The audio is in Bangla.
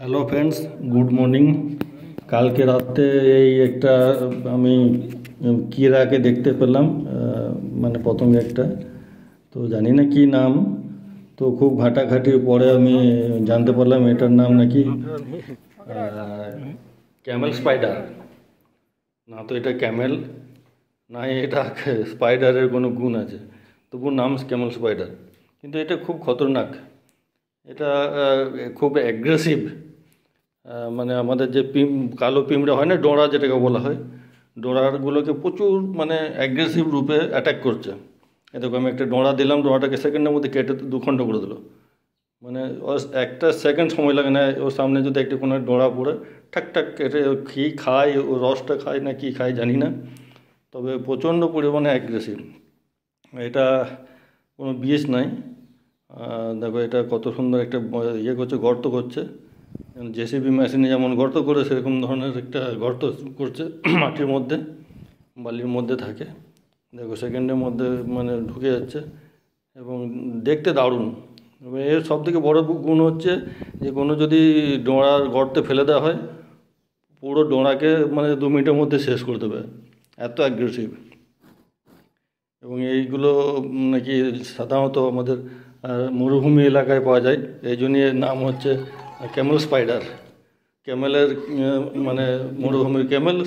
Hello friends, good morning. কালকে রাতে এই একটা আমি কিরাকে দেখতে পেলাম, মানে পতঙ্গ একটা, তো জানি না কি নাম। তো খুব ঘাটাঘাটির পরে আমি জানতে পারলাম এটার নাম নাকি ক্যামেল স্পাইডার। না তো এটা ক্যামেল, না এটা স্পাইডারের কোনো গুণ আছে, তবু নাম ক্যামেল স্পাইডার। কিন্তু এটা খুব খতরনাক। এটা খুব অ্যাগ্রেসিভ। মানে আমাদের যে কালো পিঁমড়ে হয় না, ডোরা যেটাকে বলা হয়, ডোরাগুলোকে প্রচুর মানে অ্যাগ্রেসিভ রূপে অ্যাটাক করছে। এরকম আমি একটা ডোরা দিলাম, ডোরাটাকে সেকেন্ডের মধ্যে কেটে দুখণ্ড করে দিল। মানে একটা সেকেন্ড সময় লাগে না, ওর সামনে যদি একটা কোনো ডোরা পড়ে ঠাক ঠাক কেটে কী খায়, ও রসটা খায় না কি খায় জানি না, তবে প্রচণ্ড পরিমাণে অ্যাগ্রেসিভ। এটা কোনো বিষ নাই। দেখো এটা কত সুন্দর একটা ইয়ে করছে, গর্ত করছে। জেসিবি মেশিনে যেমন গর্ত করে সেরকম ধরনের একটা গর্ত করছে মাটির মধ্যে, বালির মধ্যে থাকে। দেখো সেকেন্ডের মধ্যে মানে ঢুকে যাচ্ছে এবং দেখতে দারুণ। এবং এর সবথেকে বড় গুণ হচ্ছে যে কোনো যদি ডোঁড়ার গর্তে ফেলে দেওয়া হয়, পুরো ডোঁড়াকে মানে 2 মিনিটের মধ্যে শেষ করে দেবে, এত অ্যাগ্রেসিভ। এবং এইগুলো নাকি সাধারণত আমাদের মরুভূমি এলাকায় পাওয়া যায়, এই জন্যই এর নাম হচ্ছে ক্যামেল স্পাইডার। ক্যামেলের মানে মরুভূমির ক্যামেল।